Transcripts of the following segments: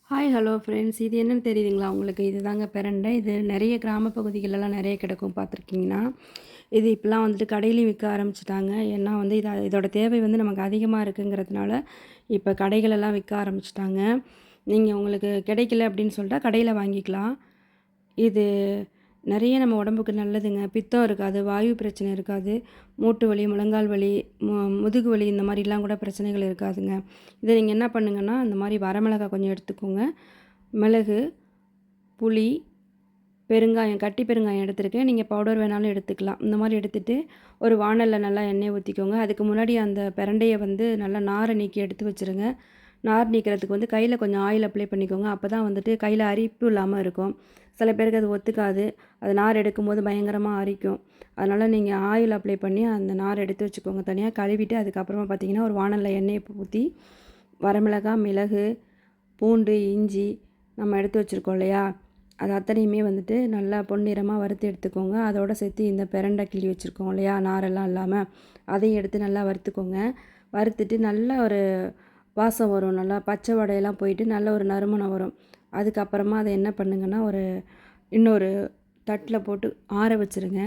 Hi hello friends. இது என்னன்னு தெரியுதுங்களா உங்களுக்கு? இதுதாங்க பிரண்டை. இது நெறைய கிராம பகுதிகளெல்லாம் நெறைய கிடைக்கும் பார்த்துருக்கீங்கன்னா. இது இப்பலாம் வந்துட்டு கடையிலயும் விற்க ஆரம்பிச்சுட்டாங்க. ஏன்னா வந்து இதோட தேவை வந்து நமக்கு அதிகமா இருக்குங்கிறதுனால, இப்ப கடைகளெல்லாம் விற்க ஆரம்பிச்சுட்டாங்க. நீங்க உங்களுக்கு கிடைக்கல அப்படின்னு சொல்லிட்டா கடையில வாங்கிக்கலாம். இது நெறைய நம்ம உடம்புக்கு நல்லதுங்க. பித்தம் இருக்காது, வாயு பிரச்சனை இருக்காது, மூட்டு வலி, முழங்கால் வலி, மு முதுகு வலி இந்த மாரிலாம் கூட பிரச்சனைகள் இருக்காதுங்க. இத நீங்க என்ன பண்ணுங்கன்னா, இந்த மாரி வரமிளகாய் கொஞ்சம் எடுத்துக்கோங்க. மிளகு, புளி, பெருங்காயம், கட்டி பெருங்காயம் எடுத்திருக்கேன். நீங்க பவுடர் வேணாலும் எடுத்துக்கலாம். இந்த மாரி எடுத்துட்டு, ஒரு வாணல்ல நல்லா எண்ணெய் ஊத்திக்கோங்க. அதுக்கு முன்னாடி அந்த பிரண்டைய வந்து நல்லா நார நீக்கி எடுத்து வச்சுருங்க. நார் நீக்கிறதுக்கு வந்து கையில கொஞ்சம் ஆயில் அப்ளை பண்ணிக்கோங்க. அப்பதான் வந்துட்டு கையில அரிப்பு இல்லாம இருக்கும். சில பேருக்கு அது ஒத்துக்காது. அது நார் எடுக்கும்போது பயங்கரமா அரிக்கும். அதனால நீங்க ஆயில் அப்ளை பண்ணி அந்த நார் எடுத்து வச்சுக்கோங்க தனியா. கழுவிட்டு அதுக்கப்புறமா பார்த்தீங்கன்னா, ஒரு வாணல்ல எண்ணெய ஊத்தி, வரமிளகாய், மிளகு, பூண்டு, இஞ்சி நம்ம எடுத்து வச்சுருக்கோம் இல்லையா? அது அத்தனையுமே வந்துட்டு நல்லா பொன்னிறமா வறுத்து எடுத்துக்கோங்க. அதோட சேர்த்து இந்த பிரண்டை கிள்ளி வச்சுருக்கோம் இல்லையா? நாரெல்லாம் இல்லாம, அதையும் எடுத்து நல்லா வறுத்துக்கோங்க. வறுத்துட்டு நல்ல ஒரு வாசம் வரும். நல்லா பச்சை வாடையெல்லாம் போயிட்டு நல்ல ஒரு நறுமணம் வரும். அதுக்கப்புறமா அத என்ன பண்ணுங்கன்னா, இன்னொரு தட்டில போட்டு ஆற வச்சுருங்க.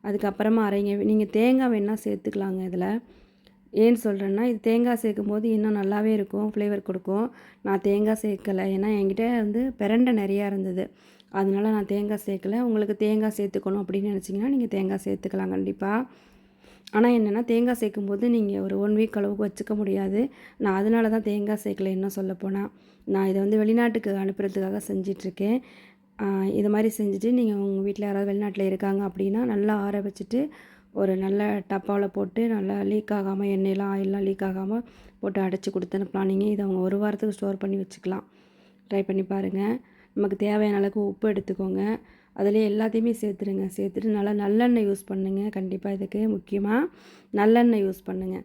அதுக்கப்புறமா அரைங்க. நீங்க தேங்காய் வேணா சேர்த்துக்கலாங்க இதில. ஏன்னு சொல்கிறேன்னா, இது தேங்காய் சேர்க்கும்போது இன்னும் நல்லாவே இருக்கும். ஃப்ளேவர் கொடுக்கும். நான் தேங்காய் சேர்க்கல. ஏன்னா என்கிட்ட வந்து பிரண்டை நெறையா இருந்தது. அதனால நான் தேங்காய் சேர்க்கல. உங்களுக்கு தேங்காய் சேர்த்துக்கணும் அப்படின்னு நினச்சிங்கன்னா, நீங்க தேங்காய் சேர்த்துக்கலாம் கண்டிப்பா. ஆனா என்னென்னா, தேங்காய் சேர்க்கும்போது நீங்க ஒரு 1 வீக் அளவுக்கு வச்சுக்க முடியாது. நான் அதனால தான் தேங்காய் சேர்க்கல இன்னும் சொல்லப்போனா. நான் இத வந்து வெளிநாட்டுக்கு அனுப்புறதுக்காக செஞ்சிட்ருக்கேன். இது மாரி செஞ்சுட்டு நீங்க உங்க வீட்ல யாராவது வெளிநாட்ல இருக்காங்க அப்படின்னா, நல்லா ஆற வச்சுட்டு, ஒரு நல்ல டப்பாவுல போட்டு நல்லா லீக் ஆகாம எண்ணெயெல்லாம் ஆயில்லாம் லீக் ஆகாம போட்டு அடைச்சு குடுத்து அனுப்பலாம். நீங்க இத அவங்க 1 வாரத்துக்கு ஸ்டோர் பண்ணி வச்சுக்கலாம். ட்ரை பண்ணி பாருங்க. நமக்கு தேவையான அளவுக்கு உப்பு எடுத்துக்கோங்க. அதிலேயே எல்லாத்தையுமே சேர்த்துருங்க. சேர்த்துட்டு நல்லா நல்லெண்ணெய் யூஸ் பண்ணுங்க. கண்டிப்பா இதுக்கு முக்கியமா நல்லெண்ணெய் யூஸ் பண்ணுங்க.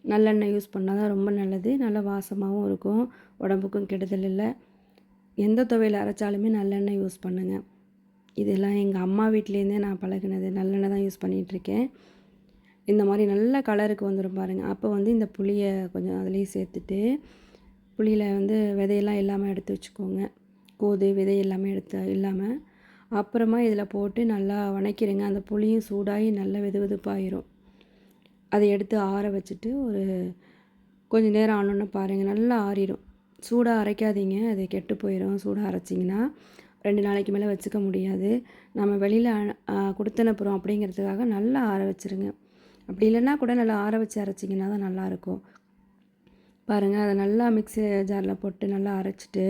நல்லெண்ணெய் யூஸ் பண்ணா தான் ரொம்ப நல்லது. நல்லா வாசமாவும் இருக்கும். உடம்புக்கும் கெடுதல் இல்ல. எந்த துவையல் அரைச்சாலுமே நல்லெண்ணெய் யூஸ் பண்ணுங்க. இதெல்லாம் எங்க அம்மா வீட்லேருந்தே நான் பழகுனது. நல்லெண்ணெய் தான் யூஸ் பண்ணிகிட்ருக்கேன். இந்த மாரி நல்ல கலருக்கு வந்துரும் பாருங்க. அப்போ வந்து இந்த புளிய கொஞ்சம் அதிலேயே சேர்த்துட்டு, புளியில வந்து விதையெல்லாம் இல்லாம எடுத்து வச்சுக்கோங்க. கோது, விதை எல்லாமே இல்லாம. அப்புறமா இதில போட்டு நல்லா வணக்கிடுங்க. அந்த புளியும் சூடாகி நல்லா வெதுவெதுப்பாயிரும். அதை எடுத்து ஆற வச்சுட்டு, ஒரு கொஞ்சம் நேரம் ஆனோன்னே பாருங்க, நல்லா ஆறிரும். சூடா அரைக்காதீங்க. அது கெட்டு போயிரும். சூடா அரைச்சிங்கன்னா, 2 நாளைக்கு மேல வச்சுக்க முடியாது. நம்ம வெளியில குடுத்து அனுப்புறோம் அப்படிங்கிறதுக்காக நல்லா ஆற வச்சுருங்க. அப்படி இல்லன்னா கூட நல்லா ஆற வச்சு அரைச்சிங்கன்னா தான் நல்லாயிருக்கும். பாருங்க, அத நல்லா மிக்ஸி ஜார்ல போட்டு நல்லா அரைச்சிட்டு,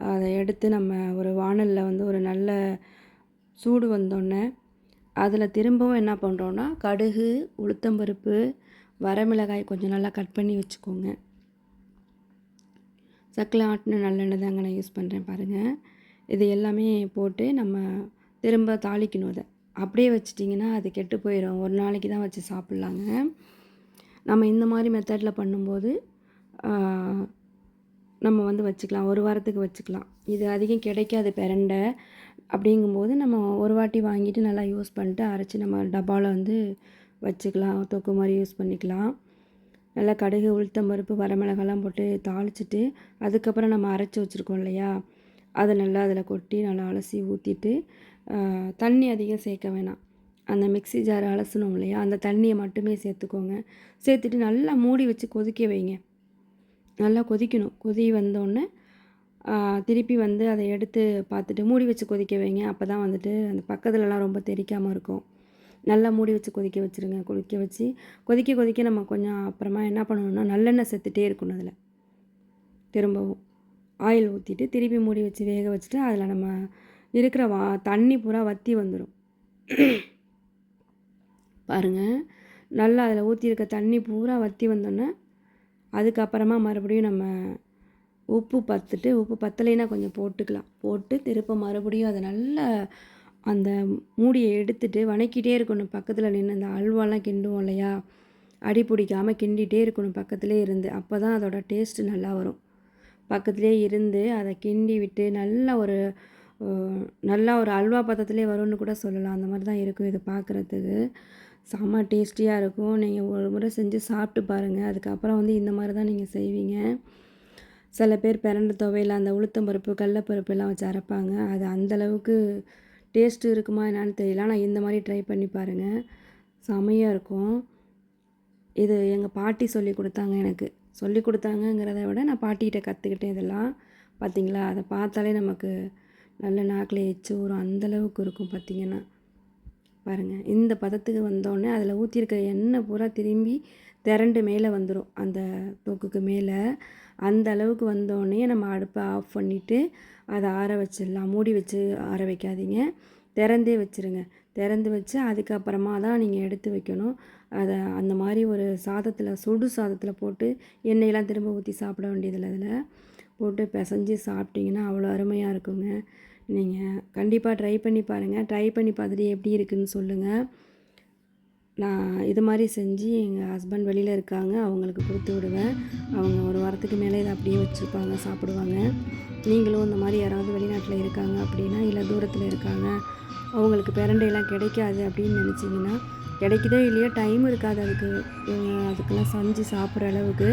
அத எடுத்து நம்ம ஒரு வாணல்ல வந்து ஒரு நல்ல சூடு வந்தோன்னே, அதில திரும்பவும் என்ன பண்ணுறோன்னா, கடுகு, உளுத்தம்பருப்பு, வரமிளகாய் கொஞ்சம் நல்லா கட் பண்ணி வச்சுக்கோங்க. சக்கல ஆட்டுன நல்லெண்ணெய் தாங்க நான் யூஸ் பண்ணுறேன் பாருங்க. இது எல்லாமே போட்டு நம்ம திரும்ப தாளிக்கணும் அத. அப்படியே வச்சுட்டிங்கன்னா அது கெட்டு போயிரும். 1 நாளைக்கு தான் வச்சு சாப்பிட்லாங்க. நம்ம இந்த மாரி மெத்தட்ல பண்ணும்போது, ஆ நம்ம வந்து வச்சுக்கலாம். 1 வாரத்துக்கு வச்சுக்கலாம். இது அதிகம் கிடைக்காது பிரண்டை. அப்படிங்கும்போது நம்ம ஒரு வாட்டி வாங்கிட்டு நல்லா யூஸ் பண்ணிட்டு அரைச்சி நம்ம டப்பால வந்து வச்சுக்கலாம். தொக்கு மாரி யூஸ் பண்ணிக்கலாம். நல்லா கடுகு, உளுத்தம் பருப்பு, வரமிளகாலாம் போட்டு தாளிச்சிட்டு, அதுக்கப்புறம் நம்ம அரைச்சி வச்சுருக்கோம் இல்லையா? அத நல்லா அதில கொட்டி நல்லா அலசி ஊத்திட்டு, தண்ணி அதிகம் சேர்க்க வேணாம். அந்த மிக்ஸி ஜார் அலசணும் இல்லையா? அந்த தண்ணிய மட்டுமே சேர்த்துக்கோங்க. சேர்த்துட்டு நல்லா மூடி வச்சு கொதிக்க வைங்க. நல்லா கொதிக்கணும். கொதி வந்தோன்னே, திருப்பி வந்து அத எடுத்து பார்த்துட்டு மூடி வச்சு கொதிக்க வைங்க. அப்போ தான் வந்துட்டு அந்த பக்கத்துலலாம் ரொம்ப தெறிக்காம இருக்கும். நல்லா மூடி வச்சு கொதிக்க வச்சுருங்க. கொதிக்க வச்சு கொதிக்க கொதிக்க நம்ம கொஞ்சம் அப்புறமா என்ன பண்ணணும்னா, நல்லெண்ணெய் சேர்த்துட்டே இருக்கணும் அதில. திரும்பவும் ஆயில் ஊத்திட்டு, திருப்பி மூடி வச்சு வேக வச்சுட்டு, அதில நம்ம இருக்கிற தண்ணி பூரா வத்தி வந்துரும். பாருங்க, நல்லா அதில ஊத்தியிருக்க தண்ணி பூரா வத்தி வந்தோன்னே, அதுக்கப்புறமா மறுபடியும் நம்ம உப்பு பார்த்துட்டு, உப்பு பத்தலைன்னா கொஞ்சம் போட்டுக்கலாம். போட்டு திருப்ப மறுபடியும் அத நல்லா அந்த மூடிய எடுத்துட்டு வணக்கிட்டே இருக்கணும். பக்கத்தில நின்னு அந்த அல்வாலாம் கிண்டுவோம் இல்லையா? அடி பிடிக்காம கிண்டிட்டே இருக்கணும் பக்கத்திலேயே இருந்து. அப்போ தான் அதோட டேஸ்ட்டு நல்லா வரும். பக்கத்திலேயே இருந்து அத கிண்டி விட்டு அ நல்லா ஒரு அல்வா பதத்திலே வரும்னு கூட சொல்லலாம். அந்த மாரி தான் இருக்கும் இது பார்க்குறதுக்கு. செம்ம டேஸ்டியா இருக்கும். நீங்க ஒரு முறை செஞ்சு சாப்பிட்டு பாருங்க. அதுக்கப்புறம் வந்து இந்த மாரி தான் நீங்க செய்வீங்க. சில பேர் பிரண்ட துவையல் அந்த உளுத்தம் பருப்பு, கடலப்பருப்பு எல்லாம் வச்சு அரைப்பாங்க. அது அந்தளவுக்கு டேஸ்ட்டு இருக்குமா என்னான்னு தெரியல. ஆனால் இந்த மாதிரி ட்ரை பண்ணி பாருங்கள், செமையாக இருக்கும். இது எங்கள் பாட்டி சொல்லி கொடுத்தாங்க எனக்கு. சொல்லி கொடுத்தாங்கங்கிறத விட நான் பாட்டிகிட்ட கற்றுக்கிட்டேன் இதெல்லாம். பார்த்திங்களா, அதை பார்த்தாலே நமக்கு நல்ல நாக்கில் எச்சி ஊறும், அந்தளவுக்கு இருக்கும். பார்த்திங்கன்னா பாருங்கள், இந்த பதத்துக்கு வந்தோடனே அதில் ஊற்றிருக்க எண்ணெய் பூரா திரும்பி திரண்டு மேலே வந்துடும் அந்த தொக்குக்கு மேலே. அந்த அளவுக்கு வந்தோடனே நம்ம அடுப்பை ஆஃப் பண்ணிவிட்டு அதை ஆற வச்சிடலாம். மூடி வச்சு ஆற வைக்காதீங்க, திறந்தே வச்சுருங்க. திறந்து வச்சு அதுக்கப்புறமா தான் நீங்கள் எடுத்து வைக்கணும். அதை அந்த மாதிரி ஒரு சாதத்தில், சுடு சாதத்தில் போட்டு எண்ணெயெல்லாம் திரும்ப ஊற்றி சாப்பிட வேண்டியதில்லை. அதில் போட்டு பிசைஞ்சு சாப்பிட்டிங்கன்னா அவ்வளோ அருமையாக இருக்குங்க. நீங்கள் கண்டிப்பாக ட்ரை பண்ணி பாருங்கள். ட்ரை பண்ணி பார்த்துட்டு எப்படி இருக்குதுன்னு சொல்லுங்கள். நான் இது மாதிரி செஞ்சு எங்கள் ஹஸ்பண்ட் வெளியில் இருக்காங்க, அவங்களுக்கு கொடுத்து விடுவேன். அவங்க ஒரு வாரத்துக்கு மேலே இதை அப்படியே வச்சுருப்பாங்க, சாப்பிடுவாங்க. நீங்களும் இந்த மாதிரி யாராவது வெளிநாட்டில் இருக்காங்க அப்படின்னா, இல்லை தூரத்தில் இருக்காங்க, அவங்களுக்கு பிரண்டையெல்லாம் கிடைக்காது அப்படின்னு நினச்சிங்கன்னா, கிடைக்குதோ இல்லையோ டைம் இருக்காது அதுக்கு, அதுக்கெல்லாம் செஞ்சு சாப்பிட்ற அளவுக்கு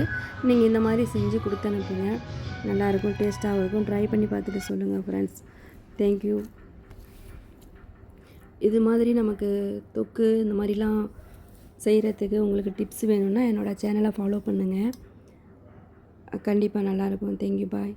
நீங்கள் இந்த மாதிரி செஞ்சு கொடுத்து அனுப்புங்க. நல்லாயிருக்கும், டேஸ்ட்டாகவும் இருக்கும். ட்ரை பண்ணி பார்த்துட்டு சொல்லுங்கள் ஃப்ரெண்ட்ஸ். தேங்க்யூ. இது மாதிரி நமக்கு தொக்கு இந்த மாதிரிலாம் செய்கிறதுக்கு உங்களுக்கு டிப்ஸ் வேணும்னா என்னோடய சேனலை ஃபாலோ பண்ணுங்கள். கண்டிப்பாக நல்லாயிருக்கும். தேங்க்யூ, பாய்.